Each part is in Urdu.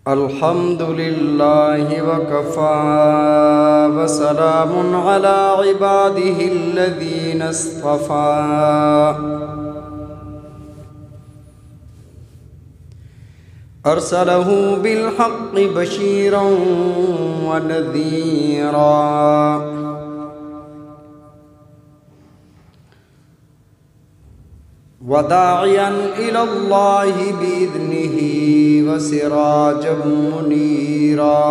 الحمد لله وكفى وسلام على عباده الذين اصطفى أرسله بالحق بشيرا ونذيرا وداعيا إلى الله بإذنه وسراجا منيرا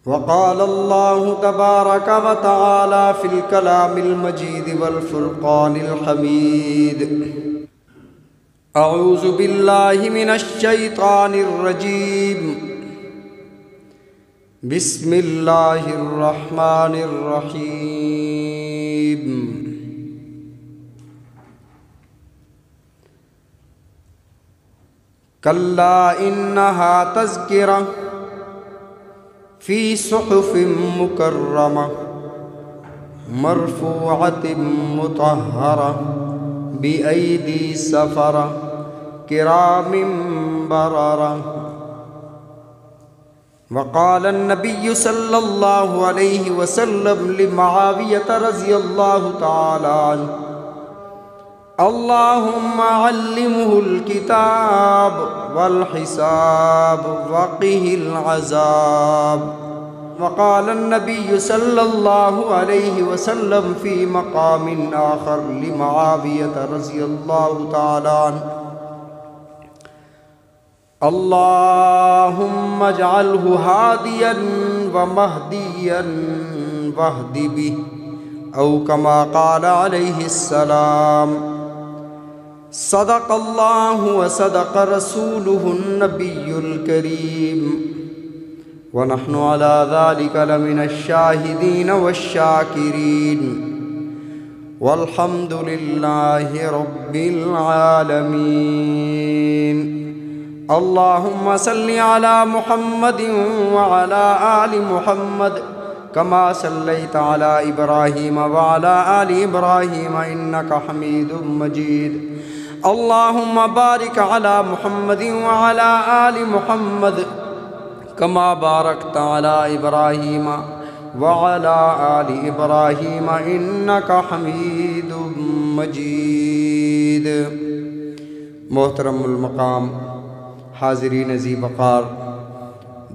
وقال الله تبارك وتعالى في الكلام المجيد والفرقان الحميد أعوذ بالله من الشيطان الرجيم بسم الله الرحمن الرحيم كلا إنها تذكرة في صحف مكرمة مرفوعة مطهرة بأيدي سفرة كرام بررة وقال النبي صلى الله عليه وسلم لمعاوية رضي الله تعالى عنه اللهم علمه الكتاب والحساب وقه العذاب. وقال النبي صلى الله عليه وسلم في مقام آخر لمعاوية رضي الله تعالى عنه اللهم اجعله هاديا ومهديا واهد به أو كما قال عليه السلام. صدق الله وصدق رسوله النبي الكريم ونحن على ذلك لمن الشاهدين والشاكرين والحمد لله رب العالمين. اللهم صل على محمد وعلى آل محمد كما صليت على إبراهيم وعلى آل إبراهيم إنك حميد مجيد. اللهم بارك على محمد وعلى آل محمد كما باركت على إبراهيم وعلى آل إبراهيم إنك حميد مجيد. محترم المقام حاضرین ذی وقار،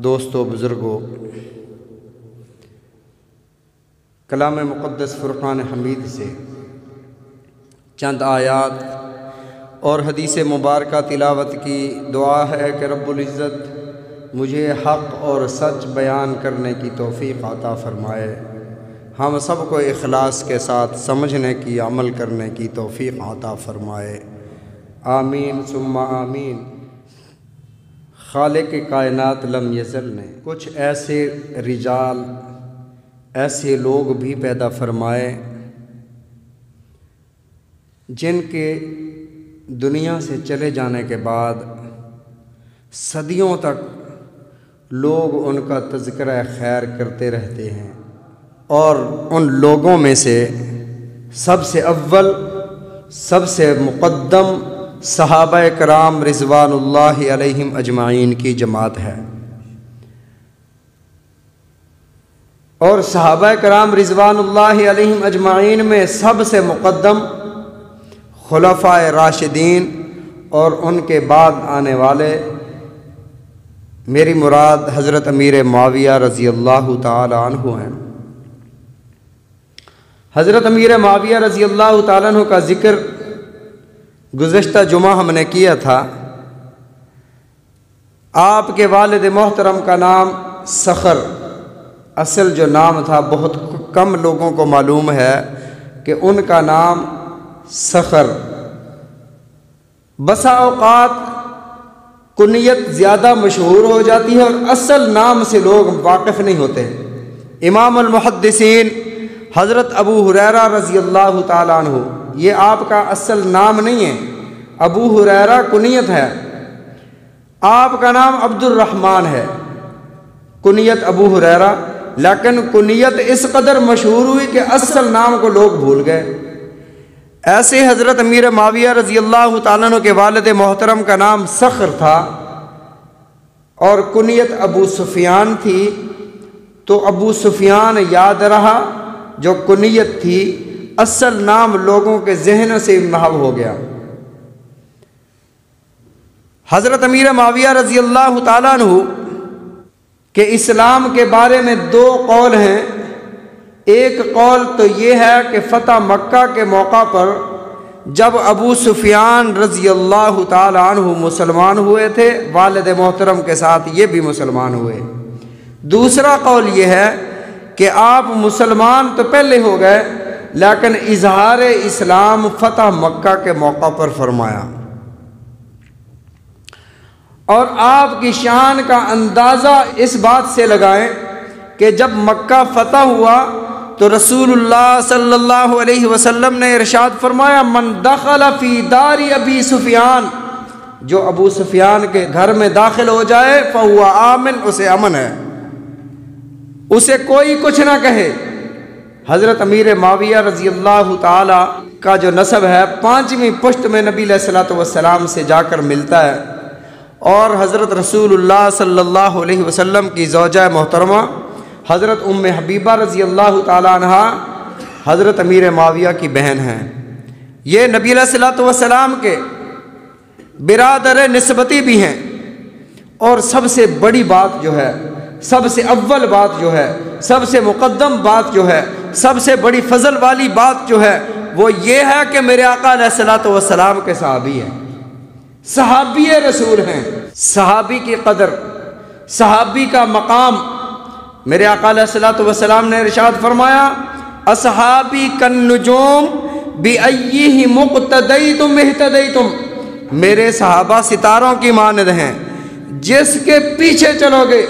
دوستو، بزرگو، کلام مقدس فرقان حمید سے چند آیات اور حدیث مبارکہ تلاوت کی دعا ہے کہ رب العزت مجھے حق اور سچ بیان کرنے کی توفیق عطا فرمائے، ہم سب کو اخلاص کے ساتھ سمجھنے کی، عمل کرنے کی توفیق عطا فرمائے، آمین ثم آمین. خالق کائنات لم یزل نے کچھ ایسے رجال، ایسے لوگ بھی پیدا فرمائے جن کے دنیا سے چلے جانے کے بعد صدیوں تک لوگ ان کا تذکرہ خیر کرتے رہتے ہیں، اور ان لوگوں میں سے سب سے اول، سب سے مقدم صحابہ کرام رضوان اللہ علیہم اجمعین کی جماعت ہے. اور صحابہ کرام رضوان اللہ علیہم اجمعین میں سب سے مقدم خلفائے راشدین اور ان کے بعد آنے والے، میری مراد حضرت امیر معاویہ رضی اللہ تعالی عنہ ہیں. حضرت امیر معاویہ رضی اللہ تعالی عنہ کا ذکر گزشتہ جمعہ ہم نے کیا تھا. آپ کے والد محترم کا نام صخر، اصل جو نام تھا بہت کم لوگوں کو معلوم ہے کہ ان کا نام صخر. بسا اوقات کنیت زیادہ مشہور ہو جاتی ہے اور اصل نام سے لوگ واقف نہیں ہوتے. امام المحدثین حضرت ابو ہریرہ رضی اللہ تعالیٰ عنہ، یہ آپ کا اصل نام نہیں ہے، ابو ہریرہ کنیت ہے. آپ کا نام عبد الرحمن ہے، کنیت ابو ہریرہ، لیکن کنیت اس قدر مشہور ہوئی کہ اصل نام کو لوگ بھول گئے. ایسے حضرت امیر معاویہ رضی اللہ تعالیٰ عنہ کے والد محترم کا نام صخر تھا اور کنیت ابو سفیان تھی، تو ابو سفیان یاد رہا جو کنیت تھی، اصل نام لوگوں کے ذہن سے محو ہو گیا۔ حضرت امیر معاویہ رضی اللہ تعالیٰ عنہ کہ اسلام کے بارے میں دو قول ہیں۔ ایک قول تو یہ ہے کہ فتح مکہ کے موقع پر جب ابو سفیان رضی اللہ تعالی عنہ مسلمان ہوئے تھے، والد محترم کے ساتھ یہ بھی مسلمان ہوئے۔ دوسرا قول یہ ہے کہ آپ مسلمان تو پہلے ہو گئے لیکن اظہار اسلام فتح مکہ کے موقع پر فرمایا۔ اور آپ کی شان کا اندازہ اس بات سے لگائیں کہ جب مکہ فتح ہوا تو رسول اللہ صلی اللہ علیہ وسلم نے ارشاد فرمایا، من دخل فی دار ابی سفیان، جو ابو سفیان کے گھر میں داخل ہو جائے فہو آمن، اسے امن ہے، اسے کوئی کچھ نہ کہے۔ حضرت امیر معاویہ رضی اللہ تعالی کا جو نسب ہے 5ویں پشت میں نبی علیہ الصلوۃ والسلام سے جا کر ملتا ہے، اور حضرت رسول اللہ صلی اللہ علیہ وسلم کی زوجہ محترمہ حضرت ام حبیبہ رضی اللہ تعالی عنہا حضرت امیر معاویہ کی بہن ہیں۔ یہ نبی علیہ الصلوۃ والسلام کے برادر نسبتی بھی ہیں، اور سب سے بڑی بات جو ہے، سب سے اول بات جو ہے، سب سے مقدم بات جو ہے، سب سے بڑی فضل والی بات جو ہے وہ یہ ہے کہ میرے آقا علیہ الصلوۃ والسلام کے صحابی ہیں، صحابی رسول ہیں۔ صحابی کی قدر، صحابی کا مقام، میرے آقا علیہ الصلوۃ والسلام نے ارشاد فرمایا، اصحابی کالنجوم بأیہم اقتدیتم اہتدیتم، میرے صحابہ ستاروں کی مانند ہیں، جس کے پیچھے چلو گے،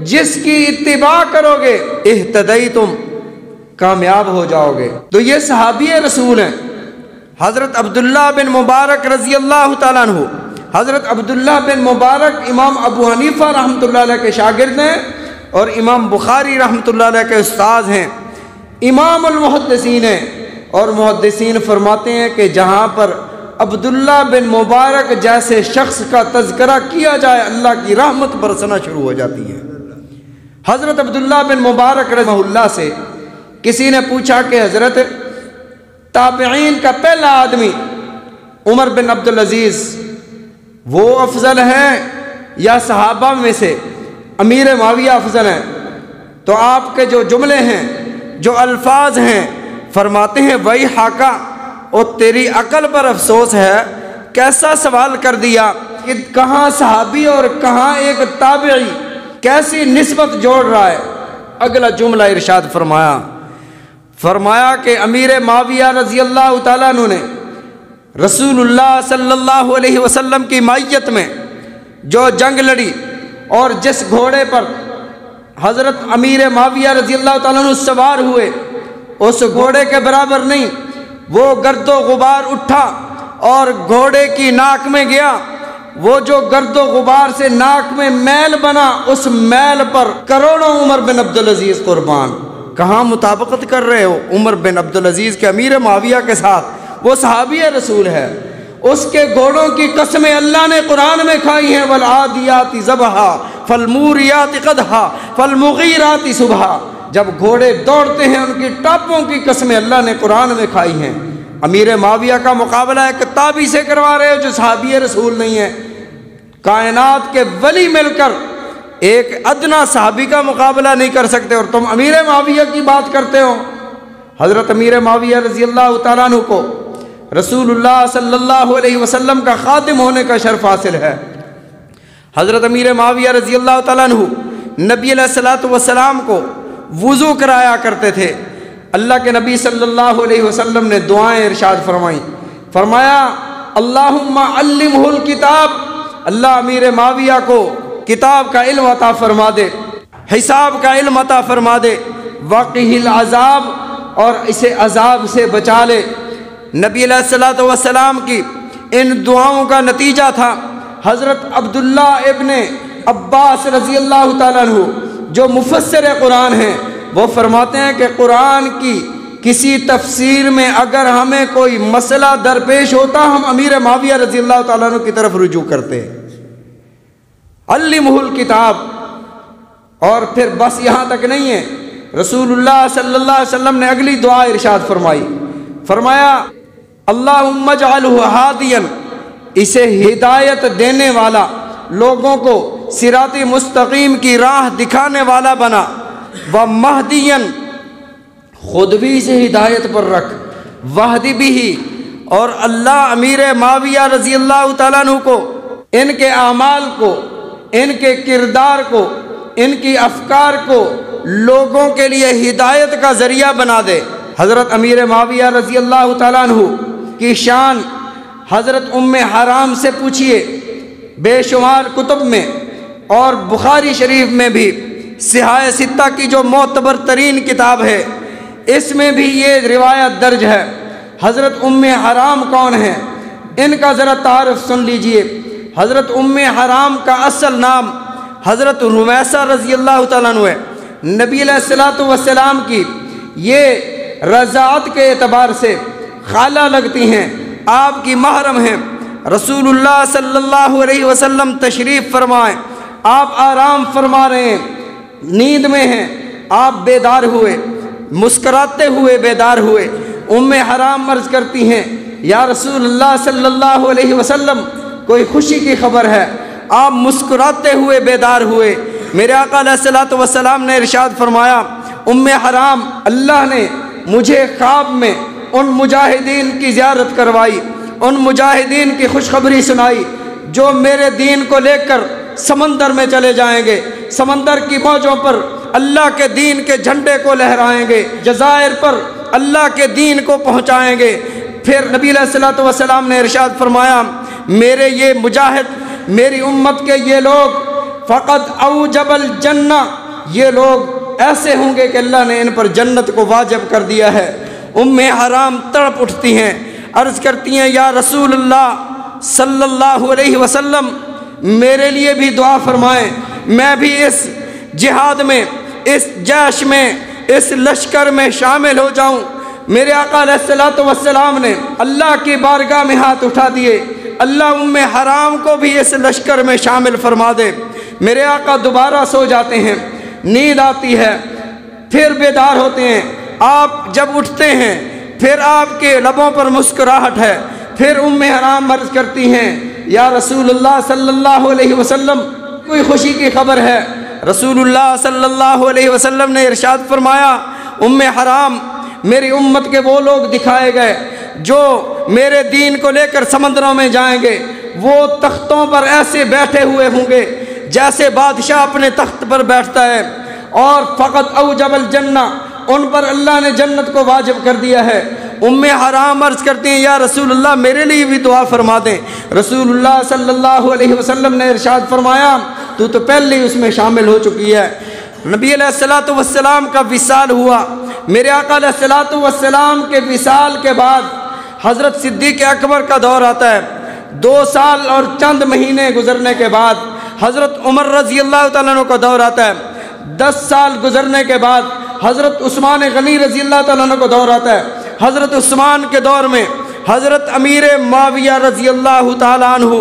جس کی اتباع کرو گے، اہتدیتم، کامیاب ہو جاؤ گے۔ تو یہ صحابی رسول ہیں۔ حضرت عبداللہ بن مبارک رضی اللہ تعالیٰ عنہ، حضرت عبداللہ بن مبارک امام ابو حنیفہ رحمۃ اللہ علیہ کے شاگرد ہیں اور امام بخاری رحمۃ اللہ علیہ کے استاد ہیں، امام المحدثین ہیں، اور محدثین فرماتے ہیں کہ جہاں پر عبداللہ بن مبارک جیسے شخص کا تذکرہ کیا جائے اللہ کی رحمت برسنا شروع ہو جاتی ہے۔ حضرت عبداللہ بن مبارک رحمہ اللہ سے کسی نے پوچھا کہ حضرت تابعین کا پہلا آدمی عمر بن عبدالعزیز وہ افضل ہیں یا صحابہ میں سے امیر معاویہ افضل ہیں؟ تو آپ کے جو جملے ہیں، جو الفاظ ہیں، فرماتے ہیں وہی حاکہ، اور تیری عقل پر افسوس ہے، کیسا سوال کر دیا کہ کہاں صحابی اور کہاں ایک تابعی، کیسی نسبت جوڑ رہا ہے۔ اگلا جملہ ارشاد فرمایا کہ امیر معاویہ رضی اللہ تعالیٰ عنہ نے رسول اللہ صلی اللہ علیہ وسلم کی مائیت میں جو جنگ لڑی اور جس گھوڑے پر حضرت امیر معاویہ رضی اللہ تعالیٰ عنہ سوار ہوئے، اس گھوڑے کے برابر نہیں، وہ گرد و غبار اٹھا اور گھوڑے کی ناک میں گیا، وہ جو گرد و غبار سے ناک میں میل بنا، اس میل پر کروڑوں عمر بن عبدالعزیز قربان۔ کہاں مطابقت کر رہے ہو عمر بن عبدالعزیز کے امیر معاویہ کے ساتھ؟ وہ صحابی رسول ہے۔ اس کے گھوڑوں کی قسمیں اللہ نے قرآن میں کھائی ہیں، والعادیات ضبحا فالموریات قدحا فالمغیرات صبحا۔ جب گھوڑے دوڑتے ہیں ان کی ٹاپوں کی قسمیں اللہ نے قرآن میں کھائی ہیں۔ امیر معاویہ کا مقابلہ ایک تابعی سے کروا رہے ہو جو صحابی رسول نہیں ہے۔ کائنات کے ولی مل کر ایک ادنا صحابی کا مقابلہ نہیں کر سکتے، اور تم امیر معاویہ کی بات کرتے ہو۔ حضرت امیر معاویہ رضی اللہ تعالیٰ عنہ کو رسول اللہ صلی اللہ علیہ وسلم کا خادم ہونے کا شرف حاصل ہے۔ حضرت امیر معاویہ رضی اللہ تعالیٰ عنہ نبی علیہ الصلوۃ والسلام کو وضو کرایا کرتے تھے۔ اللہ کے نبی صلی اللہ علیہ وسلم نے دعائیں ارشاد فرمائیں، فرمایا اللہم علمہ الکتاب، اللہ امیر معاویہ کو کتاب کا علم عطا فرما دے، حساب کا علم عطا فرما دے، وقہ العذاب، اور اسے عذاب سے بچا لے۔ نبی علیہ الصلوۃ والسلام کی ان دعاؤں کا نتیجہ تھا حضرت عبداللہ ابن عباس رضی اللہ تعالیٰ عنہ جو مفسر قرآن ہیں، وہ فرماتے ہیں کہ قرآن کی کسی تفسیر میں اگر ہمیں کوئی مسئلہ درپیش ہوتا ہم امیر معاویہ رضی اللہ تعالیٰ عنہ کی طرف رجوع کرتے ہیں، علمہ الکتاب۔ اور پھر بس یہاں تک نہیں ہے، رسول اللہ صلی اللہ علیہ وسلم نے اگلی دعا ارشاد فرمائی، فرمایا اللہم اجعلہ ہادیا، اسے ہدایت دینے والا، لوگوں کو صراط مستقیم کی راہ دکھانے والا بنا، ومہدیا، خود بھی اسے ہدایت پر رکھ، وہدی بھی، اور اللہ امیر معاویہ رضی اللہ تعالیٰ عنہ کو، ان کے اعمال کو، ان کے کردار کو، ان کی افکار کو لوگوں کے لیے ہدایت کا ذریعہ بنا دے۔ حضرت امیر معاویہ رضی اللہ تعالیٰ عنہ کی شان حضرت ام حرام سے پوچھئے، بے شمار کتب میں اور بخاری شریف میں بھی، صحاح ستہ کی جو معتبر ترین کتاب ہے اس میں بھی یہ روایت درج ہے۔ حضرت ام حرام کون ہیں؟ ان کا ذرا تعارف سن لیجئے۔ حضرت ام حرام کا اصل نام حضرت رمیسہ رضی اللہ تعالیٰ عنہ ہے۔ نبی علیہ الصلوۃ والسلام کی یہ رضاعت کے اعتبار سے خالہ لگتی ہیں، آپ کی محرم ہیں۔ رسول اللہ صلی اللہ علیہ وسلم تشریف فرمائیں، آپ آرام فرما رہے ہیں، نیند میں ہیں، آپ بیدار ہوئے، مسکراتے ہوئے بیدار ہوئے۔ ام حرام عرض کرتی ہیں، یا رسول اللہ صلی اللہ علیہ وسلم کوئی خوشی کی خبر ہے؟ آپ مسکراتے ہوئے بیدار ہوئے۔ میرے آقا علیہ الصلوۃ والسلام نے ارشاد فرمایا، ام حرام، اللہ نے مجھے خواب میں ان مجاہدین کی زیارت کروائی، ان مجاہدین کی خوشخبری سنائی جو میرے دین کو لے کر سمندر میں چلے جائیں گے، سمندر کی موجوں پر اللہ کے دین کے جھنڈے کو لہرائیں گے، جزائر پر اللہ کے دین کو پہنچائیں گے۔ پھر نبی علیہ الصلوۃ والسلام نے ارشاد فرمایا، میرے یہ مجاہد، میری امت کے یہ لوگ فقط اوجب الجنہ، یہ لوگ ایسے ہوں گے کہ اللہ نے ان پر جنت کو واجب کر دیا ہے۔ ام حرام تڑپ اٹھتی ہیں، عرض کرتی ہیں، یا رسول اللہ صلی اللہ علیہ وسلم میرے لیے بھی دعا فرمائیں، میں بھی اس جہاد میں، اس جیش میں، اس لشکر میں شامل ہو جاؤں۔ میرے آقا علیہ الصلوۃ والسلام نے اللہ کی بارگاہ میں ہاتھ اٹھا دیے، اللہ ام حرام کو بھی اس لشکر میں شامل فرما دے۔ میرے آقا دوبارہ سو جاتے ہیں، نیند آتی ہے، پھر بیدار ہوتے ہیں۔ آپ جب اٹھتے ہیں پھر آپ کے لبوں پر مسکراہٹ ہے۔ پھر ام حرام عرض کرتی ہیں، یا رسول اللہ صلی اللہ علیہ وسلم کوئی خوشی کی خبر ہے؟ رسول اللہ صلی اللہ علیہ وسلم نے ارشاد فرمایا، ام حرام، میری امت کے وہ لوگ دکھائے گئے جو میرے دین کو لے کر سمندروں میں جائیں گے، وہ تختوں پر ایسے بیٹھے ہوئے ہوں گے جیسے بادشاہ اپنے تخت پر بیٹھتا ہے، اور فقط اوجب الجنہ، ان پر اللہ نے جنت کو واجب کر دیا ہے۔ ام حرام عرض کرتی ہیں، یا رسول اللہ میرے لیے بھی دعا فرما دیں۔ رسول اللہ صلی اللہ علیہ وسلم نے ارشاد فرمایا، تو پہلے ہی اس میں شامل ہو چکی ہے۔ نبی علیہ الصلوۃ والسلام کا وصال ہوا۔ میرے آقا علیہ الصلوۃ والسلام کے وصال کے بعد حضرت صدیق اکبر کا دور آتا ہے۔ 2 سال اور چند مہینے گزرنے کے بعد حضرت عمر رضی اللہ تعالیٰ عنہ کا دور آتا ہے۔ 10 سال گزرنے کے بعد حضرت عثمان غنی رضی اللہ تعالیٰ عنہ کا دور آتا ہے۔ حضرت عثمان کے دور میں حضرت امیر معاویہ رضی اللہ تعالیٰ عنہ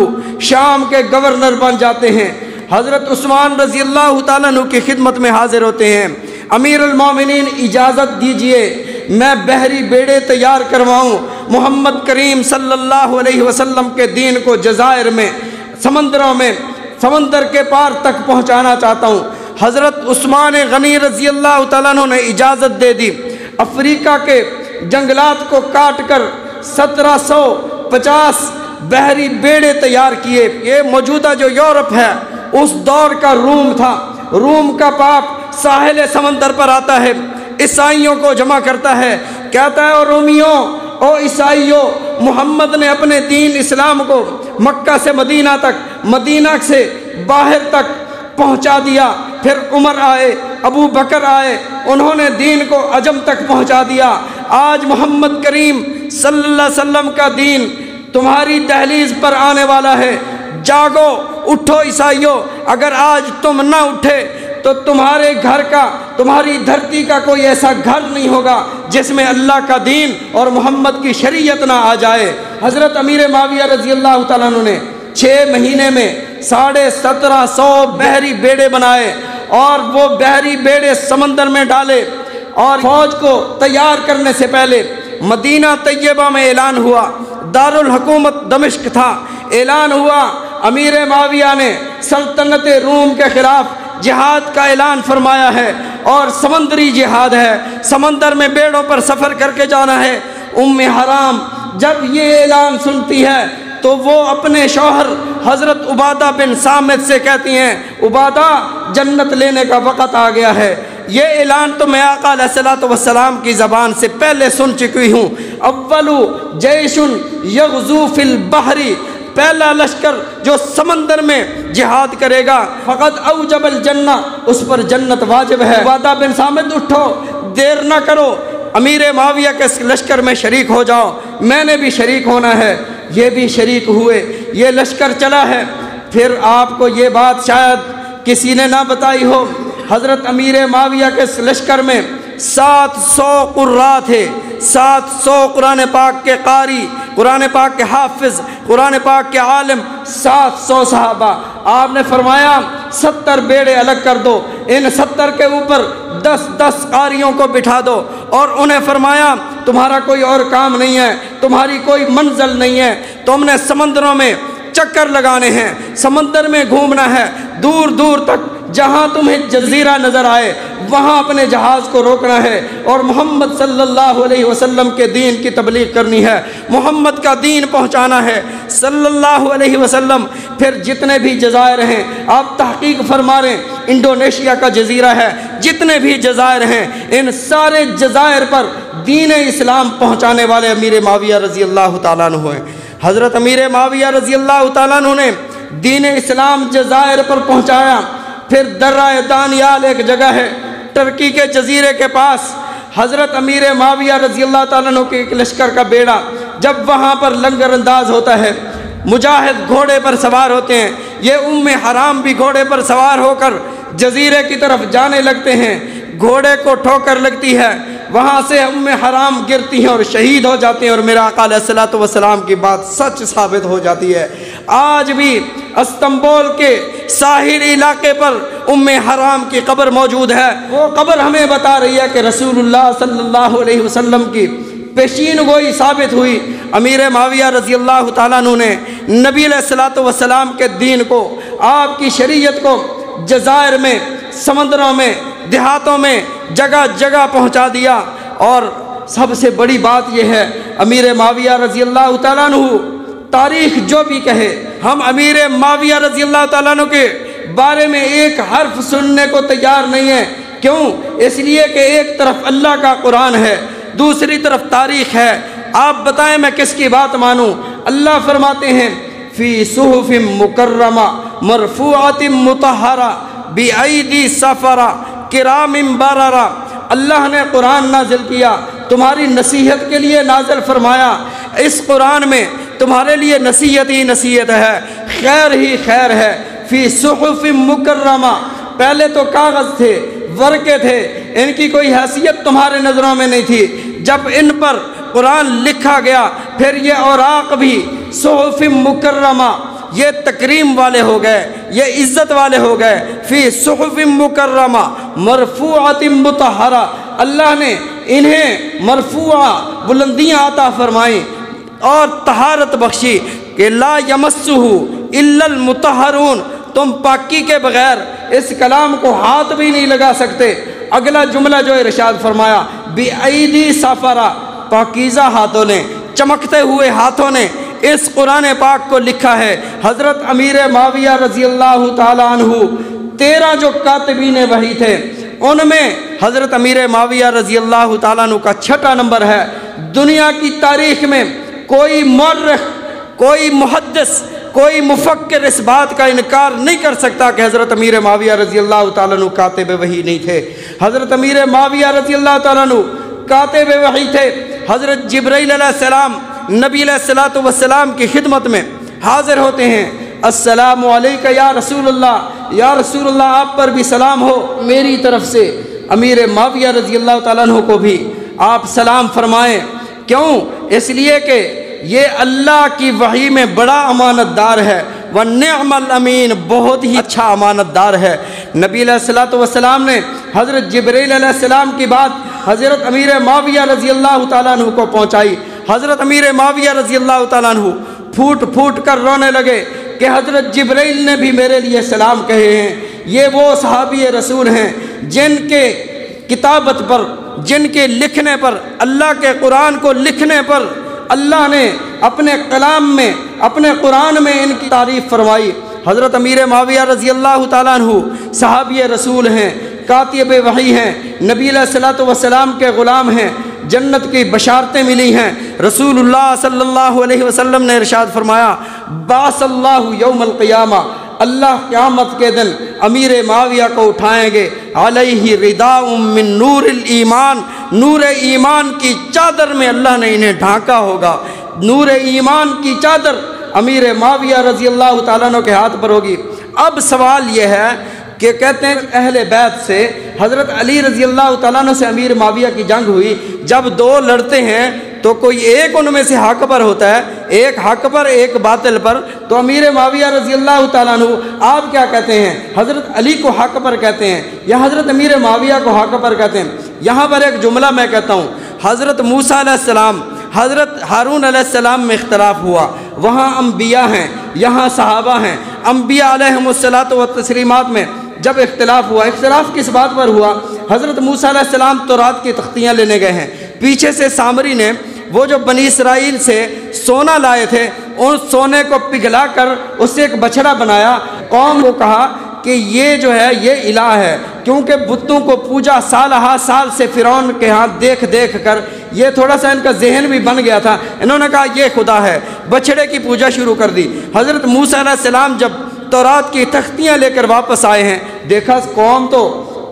شام کے گورنر بن جاتے ہیں۔ حضرت عثمان رضی اللہ تعالیٰ عنہ کی خدمت میں حاضر ہوتے ہیں۔ امیر المومنین اجازت دیجئے میں بحری بیڑے تیار کرواؤں، محمد کریم صلی اللہ علیہ وسلم کے دین کو جزائر میں، سمندروں میں، سمندر کے پار تک پہنچانا چاہتا ہوں۔ حضرت عثمان غنی رضی اللہ تعالیٰ عنہ نے اجازت دے دی۔ افریقہ کے جنگلات کو کاٹ کر 1750 بحری بیڑے تیار کیے۔ یہ موجودہ جو یورپ ہے اس دور کا روم تھا۔ روم کا پاپ ساحل سمندر پر آتا ہے، عیسائیوں کو جمع کرتا ہے، کہتا ہے، او رومیوں، او عیسائیوں، محمد نے اپنے دین اسلام کو مکہ سے مدینہ تک، مدینہ سے باہر تک پہنچا دیا۔ پھر عمر آئے، ابو بکر آئے، انہوں نے دین کو عجم تک پہنچا دیا۔ آج محمد کریم صلی اللہ علیہ وسلم کا دین تمہاری دہلیز پر آنے والا ہے۔ جاگو، اٹھو عیسائیوں، اگر آج تم نہ اٹھے تو تمہارے گھر کا، تمہاری دھرتی کا کوئی ایسا گھر نہیں ہوگا جس میں اللہ کا دین اور محمد کی شریعت نہ آ جائے۔ حضرت امیر معاویہ رضی اللہ تعالیٰ عنہ نے 6 مہینے میں 1750 بحری بیڑے بنائے، اور وہ بحری بیڑے سمندر میں ڈالے، اور فوج کو تیار کرنے سے پہلے مدینہ طیبہ میں اعلان ہوا، دارالحکومت دمشق تھا، اعلان ہوا، امیر معاویہ نے سلطنت روم کے خلاف جہاد کا اعلان فرمایا ہے، اور سمندری جہاد ہے، سمندر میں بیڑوں پر سفر کر کے جانا ہے۔ حرام جب یہ اعلان سنتی ہے تو وہ اپنے شوہر حضرت عبادہ بن صامت سے کہتی ہیں، عبادہ جنت لینے کا وقت آ گیا ہے۔ یہ اعلان تو میں آقا علیہ الصلوۃ والسلام کی زبان سے پہلے سن چکی ہوں۔ اول جیش یغزو فی البحر، پہلا لشکر جو سمندر میں جہاد کرے گا، فقط اوجب الجنہ، اس پر جنت واجب ہے۔ عبادہ بن صامت اٹھو، دیر نہ کرو، امیر معاویہ کے لشکر میں شریک ہو جاؤ، میں نے بھی شریک ہونا ہے۔ یہ بھی شریک ہوئے، یہ لشکر چلا ہے۔ پھر آپ کو یہ بات شاید کسی نے نہ بتائی ہو، حضرت امیر معاویہ کے لشکر میں 700 قراء تھے، 700 قرآن پاک کے قاری، قرآن پاک کے حافظ، قرآن پاک کے عالم، 700 صحابہ۔ آپ نے فرمایا 70 بیڑے الگ کر دو، ان 70 کے اوپر 10 قاریوں کو بٹھا دو، اور انہیں فرمایا تمہارا کوئی اور کام نہیں ہے، تمہاری کوئی منزل نہیں ہے، تم نے سمندروں میں چکر لگانے ہیں، سمندر میں گھومنا ہے، دور دور تک جہاں تمہیں جزیرہ نظر آئے وہاں اپنے جہاز کو روکنا ہے، اور محمد صلی اللہ علیہ وسلم کے دین کی تبلیغ کرنی ہے، محمد کا دین پہنچانا ہے صلی اللہ علیہ وسلم۔ پھر جتنے بھی جزائر ہیں، آپ تحقیق فرما رہے ہیں، انڈونیشیا کا جزیرہ ہے، جتنے بھی جزائر ہیں، ان سارے جزائر پر دین اسلام پہنچانے والے امیر معاویہ رضی اللہ تعالیٰ عنہ ہیں۔ حضرت امیر معاویہ رضی اللہ تعالیٰ عنہ نے دین اسلام جزائر پر پہنچایا۔ پھر درہ دانیال ایک جگہ ہے ترکی کے جزیرے کے پاس، حضرت امیر معاویہ رضی اللہ تعالیٰ عنہ کے ایک لشکر کا بیڑا جب وہاں پر لنگر انداز ہوتا ہے، مجاہد گھوڑے پر سوار ہوتے ہیں، یہ حرام بھی گھوڑے پر سوار ہو کر جزیرے کی طرف جانے لگتے ہیں، گھوڑے کو ٹھوکر لگتی ہے، وہاں سے حرام گرتی ہیں اور شہید ہو جاتے ہیں، اور میرا آقا علیہ الصلوۃ والسلام کی بات سچ ثابت ہو جاتی ہے۔ آج بھی استنبول کے ساحلی علاقے پر حرام کی قبر موجود ہے، وہ قبر ہمیں بتا رہی ہے کہ رسول اللہ صلی اللہ علیہ وسلم کی پیشین گوئی ثابت ہوئی۔ امیر معاویہ رضی اللہ تعالیٰ عنہ نے نبی علیہ الصلوۃ والسلام کے دین کو، آپ کی شریعت کو جزائر میں، سمندروں میں، دیہاتوں میں جگہ جگہ پہنچا دیا۔ اور سب سے بڑی بات یہ ہے، امیر معاویہ رضی اللہ تعالیٰ عنہ، تاریخ جو بھی کہے، ہم امیر معاویہ رضی اللہ تعالیٰ عنہ کے بارے میں ایک حرف سننے کو تیار نہیں ہیں۔ کیوں؟ اس لیے کہ ایک طرف اللہ کا قرآن ہے، دوسری طرف تاریخ ہے۔ آپ بتائیں میں کس کی بات مانوں؟ اللہ فرماتے ہیں فی صحف مکرمہ مرفوعۃ مطہرہ بأیدی سفرہ کرام بررہ۔ اللہ نے قرآن نازل کیا، تمہاری نصیحت کے لیے نازل فرمایا۔ اس قرآن میں تمہارے لیے نصیحت ہی نصیحت ہے، خیر ہی خیر ہے۔ فی صحف مکرمہ، پہلے تو کاغذ تھے، ورقے تھے، ان کی کوئی حیثیت تمہارے نظروں میں نہیں تھی۔ جب ان پر قرآن لکھا گیا، پھر یہ اوراق بھی صحف مکرمہ، یہ تکریم والے ہو گئے، یہ عزت والے ہو گئے۔ فی صحف مکرمہ مرفوعۃ مطہرہ، اللہ نے انہیں مرفوعہ بلندیاں عطا فرمائیں اور طہارت بخشی کہ لا یمسہ الا المطہرون، تم پاکی کے بغیر اس کلام کو ہاتھ بھی نہیں لگا سکتے۔ اگلا جملہ جو ارشاد فرمایا بِأَيْدِي سَفَرَةٍ، پاکیزہ ہاتھوں نے، چمکتے ہوئے ہاتھوں نے اس قرآن پاک کو لکھا ہے۔ حضرت امیر معاویہ رضی اللہ تعالیٰ عنہ 13 جو کاتبین وحی تھے، ان میں حضرت امیر معاویہ رضی اللہ تعالیٰ عنہ کا 6 نمبر ہے۔ دنیا کی تاریخ میں کوئی مورخ، کوئی محدث، کوئی مفکر اس بات کا انکار نہیں کر سکتا کہ حضرت امیر معاویہ رضی اللہ تعالیٰ عنہ کاتب وحی نہیں تھے۔ حضرت امیر معاویہ رضی اللہ تعالیٰ عنہ کاتب وحی تھے۔ حضرت جبرائیل علیہ السلام نبی علیہ الصلوۃ والسلام کی خدمت میں حاضر ہوتے ہیں، السلام علیکہ یا رسول اللہ، یا رسول اللہ آپ پر بھی سلام ہو، میری طرف سے امیر معاویہ رضی اللہ تعالیٰ عنہ کو بھی آپ سلام فرمائیں۔ کیوں؟ اس لیے کہ یہ اللہ کی وحی میں بڑا امانت دار ہے، وَالنِّعْمَ الْأَمِينُ، بہت ہی اچھا امانت دار ہے۔ نبی علیہ الصلوۃ والسلام نے حضرت جبرائیل علیہ السلام کی بات حضرت امیر معاویہ رضی اللہ تعالیٰ عنہ کو پہنچائی۔ حضرت امیر معاویہ رضی اللہ تعالیٰ عنہ پھوٹ پھوٹ کر رونے لگے کہ حضرت جبرائیل نے بھی میرے لیے سلام کہے ہیں۔ یہ وہ صحابی رسول ہیں جن کے کتابت پر، جن کے لکھنے پر، اللہ کے قرآن کو لکھنے پر اللہ نے اپنے کلام میں، اپنے قرآن میں ان کی تعریف فرمائی۔ حضرت امیر معاویہ رضی اللہ تعالیٰ عنہ صحابی رسول ہیں، کاتب وحی ہیں، نبی علیہ الصلوۃ والسلام کے غلام ہیں، جنت کی بشارتیں ملی ہیں۔ رسول اللہ صلی اللہ علیہ وسلم نے ارشاد فرمایا، بعث اللہ یوم القیامہ، اللہ قیامت کے دن امیر معاویہ کو اٹھائیں گے، علیہ رداء من نور الایمان، نور ایمان کی چادر میں اللہ نے انہیں ڈھانکا ہوگا۔ نور ایمان کی چادر امیر معاویہ رضی اللہ تعالیٰ عنہ کے ہاتھ پر ہوگی۔ اب سوال یہ ہے کہ کہتے ہیں اہل بیت سے حضرت علی رضی اللہ تعالیٰ عنہ سے امیر معاویہ کی جنگ ہوئی، جب دو لڑتے ہیں تو کوئی ایک ان میں سے حق پر ہوتا ہے، ایک حق پر ایک باطل پر، تو امیر معاویہ رضی اللہ تعالیٰ عنہ آپ کیا کہتے ہیں؟ حضرت علی کو حق پر کہتے ہیں یا حضرت امیر معاویہ کو حق پر کہتے ہیں؟ یہاں پر ایک جملہ میں کہتا ہوں، حضرت موسیٰ علیہ السلام، حضرت ہارون علیہ السلام میں اختلاف ہوا، وہاں انبیاء ہیں، یہاں صحابہ ہیں۔ انبیاء علیہم الصلاۃ والتسلیمات میں جب اختلاف ہوا، اختلاف کس بات پر ہوا؟ حضرت موسیٰ علیہ السلام تورات کی تختیاں لینے گئے ہیں، پیچھے سے سامری نے وہ جو بنی اسرائیل سے سونا لائے تھے، ان سونے کو پگھلا کر اس سے ایک بچڑا بنایا۔ قوم کو کہا کہ یہ جو ہے یہ الہ ہے، کیونکہ بتوں کو پوجا سال ہا سال سے فرعون کے ہاں دیکھ دیکھ کر یہ تھوڑا سا ان کا ذہن بھی بن گیا تھا، انہوں نے کہا یہ خدا ہے، بچڑے کی پوجا شروع کر دی۔ حضرت موسیٰ علیہ السلام جب تورات کی تختیاں لے کر واپس آئے ہیں، دیکھا قوم تو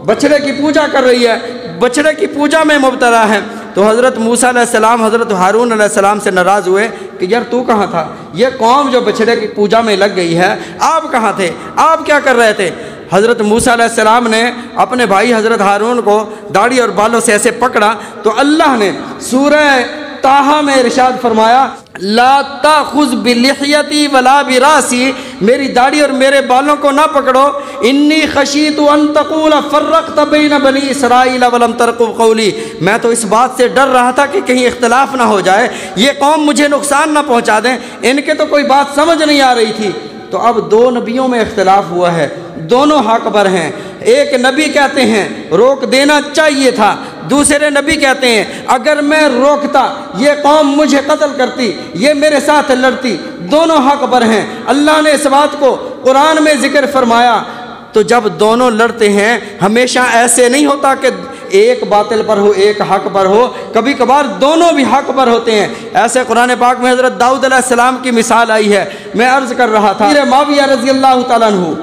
بچڑے کی پوجا کر رہی ہے، بچڑے کی پوجا میں مبتلا ہے۔ تو حضرت موسیٰ علیہ السلام حضرت ہارون علیہ السلام سے ناراض ہوئے کہ یار تو کہاں تھا؟ یہ قوم جو بچڑے کی پوجا میں لگ گئی ہے، آپ کہاں تھے؟ آپ کیا کر رہے تھے؟ حضرت موسیٰ علیہ السلام نے اپنے بھائی حضرت ہارون کو داڑھی اور بالوں سے ایسے پکڑا تو اللہ نے سورہ طٰہٰ میں ارشاد فرمایا، لا تاخذ بلحیتی ولا براسی، میری داڑھی اور میرے بالوں کو نہ پکڑو، انی خشیت ان تقول فرقت بین بنی اسرائیل ولم ترقب قولی، میں تو اس بات سے ڈر رہا تھا کہ کہیں اختلاف نہ ہو جائے، یہ قوم مجھے نقصان نہ پہنچا دیں، ان کے تو کوئی بات سمجھ نہیں آ رہی تھی۔ تو اب دو نبیوں میں اختلاف ہوا ہے، دونوں حق پر ہیں۔ ایک نبی کہتے ہیں روک دینا چاہیے تھا، دوسرے نبی کہتے ہیں اگر میں روکتا یہ قوم مجھے قتل کرتی، یہ میرے ساتھ لڑتی۔ دونوں حق پر ہیں، اللہ نے اس بات کو قرآن میں ذکر فرمایا۔ تو جب دونوں لڑتے ہیں ہمیشہ ایسے نہیں ہوتا کہ ایک باطل پر ہو ایک حق پر ہو، کبھی کبھار دونوں بھی حق پر ہوتے ہیں۔ ایسے قرآن پاک میں حضرت داؤد علیہ السلام کی مثال آئی ہے۔ میں عرض کر رہا تھا معاویہ رضی اللہ تعالیٰ عنہ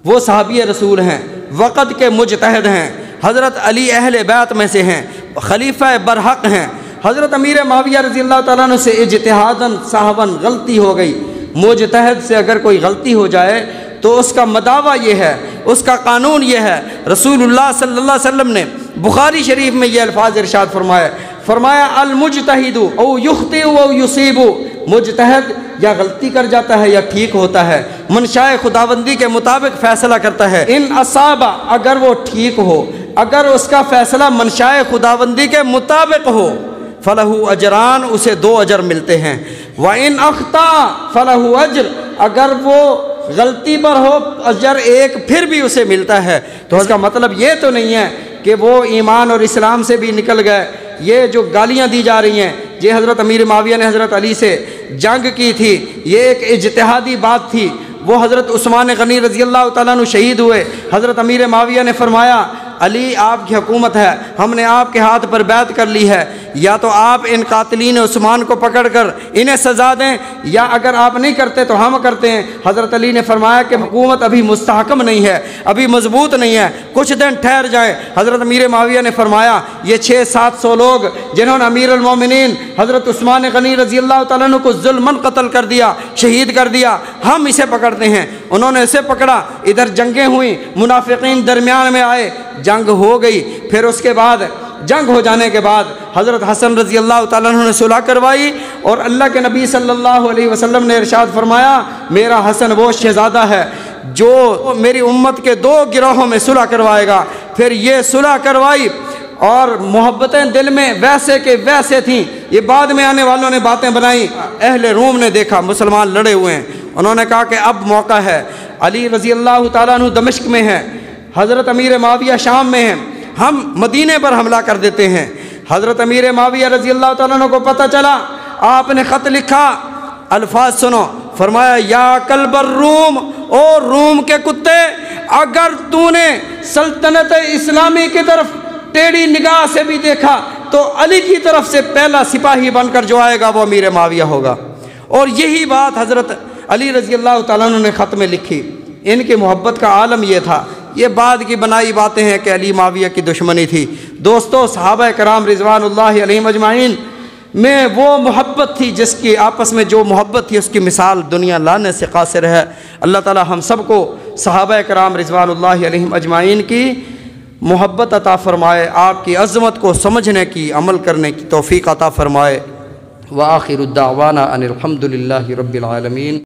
وہ صحابی رسول ہیں، وقت کے مجتہد ہیں، حضرت علی اہل بیت میں سے ہیں، خلیفہ برحق ہیں۔ حضرت امیر معاویہ رضی اللہ تعالیٰ عنہ سے اجتہاداً صاحباً غلطی ہو گئی۔ مجتہد سے اگر کوئی غلطی ہو جائے تو اس کا مداوع یہ ہے، اس کا قانون یہ ہے، رسول اللہ صلی اللہ علیہ وسلم نے بخاری شریف میں یہ الفاظ ارشاد فرمایا المجتہد او یخطئ او یصیب، مجتہد یا غلطی کر جاتا ہے یا ٹھیک ہوتا ہے، منشاء خداوندی کے مطابق فیصلہ کرتا ہے۔ ان اصاب، اگر وہ ٹھیک ہو، اگر اس کا فیصلہ منشاء خداوندی کے مطابق ہو، فلہ اجران، اسے 2 اجر ملتے ہیں۔ وَإِنْ أَخْطَأَ فَلَهُ أَجْرٌ، اگر وہ غلطی پر ہو اجر 1 پھر بھی اسے ملتا ہے۔ تو اس کا مطلب یہ تو نہیں ہے کہ وہ ایمان اور اسلام سے بھی نکل گئے۔ یہ جو گالیاں دی جا رہی ہیں، یہ حضرت امیر معاویہ نے حضرت علی سے جنگ کی تھی، یہ ایک اجتہادی بات تھی۔ وہ حضرت عثمان غنی رضی اللہ تعالیٰ عنہ شہید ہوئے، حضرت امیر معاویہ نے فرمایا علی آپ کی حکومت ہے، ہم نے آپ کے ہاتھ پر بیعت کر لی ہے، یا تو آپ ان قاتلین عثمان کو پکڑ کر انہیں سزا دیں، یا اگر آپ نہیں کرتے تو ہم کرتے ہیں۔ حضرت علی نے فرمایا کہ حکومت ابھی مستحکم نہیں ہے، ابھی مضبوط نہیں ہے، کچھ دن ٹھہر جائیں۔ حضرت امیر معاویہ نے فرمایا یہ 600-700 لوگ جنہوں نے امیر المومنین حضرت عثمان غنی رضی اللہ تعالیٰ عنہ کو ظلماً قتل کر دیا، شہید کر دیا، ہم اسے پکڑتے ہیں۔ انہوں نے اسے پکڑا، ادھر جنگیں ہوئیں، منافقین درمیان میں آئے، جنگ ہو گئی۔ پھر اس کے بعد جنگ ہو جانے کے بعد حضرت حسن رضی اللہ تعالیٰ عنہ نے صلح کروائی، اور اللہ کے نبی صلی اللہ علیہ وسلم نے ارشاد فرمایا میرا حسن وہ شہزادہ ہے جو میری امت کے 2 گروہوں میں صلح کروائے گا۔ پھر یہ صلح کروائی، اور محبتیں دل میں ویسے کہ ویسے تھیں۔ یہ بعد میں آنے والوں نے باتیں بنائیں۔ اہل روم نے دیکھا مسلمان لڑے ہوئے ہیں، انہوں نے کہا کہ اب موقع ہے۔ علی رضی اللہ تعالیٰ عنہ دمشق میں ہیں، حضرت امیر معاویہ شام میں ہیں، ہم مدینے پر حملہ کر دیتے ہیں۔ حضرت امیر معاویہ رضی اللہ تعالیٰ عنہ کو پتہ چلا، آپ نے خط لکھا، الفاظ سنو، فرمایا یا کلب الروم، او روم کے کتے، اگر تو نے سلطنت اسلامی کی طرف ٹیڑھی نگاہ سے بھی دیکھا تو علی کی طرف سے پہلا سپاہی بن کر جو آئے گا وہ امیر معاویہ ہوگا۔ اور یہی بات حضرت علی رضی اللہ تعالیٰ عنہ نے خط میں لکھی۔ ان کی محبت کا عالم یہ تھا، یہ بعد کی بنائی باتیں ہیں کہ علی معاویہ کی دشمنی تھی۔ دوستو، صحابہ کرام رضوان اللہ علیہم اجمعین میں وہ محبت تھی جس کی آپس میں جو محبت تھی اس کی مثال دنیا لانے سے قاصر ہے۔ اللہ تعالی ہم سب کو صحابہ کرام رضوان اللہ علیہم اجمعین کی محبت عطا فرمائے، آپ کی عظمت کو سمجھنے کی، عمل کرنے کی توفیق عطا فرمائے۔ وآخر الدعوانا ان الحمد للہ رب العالمین۔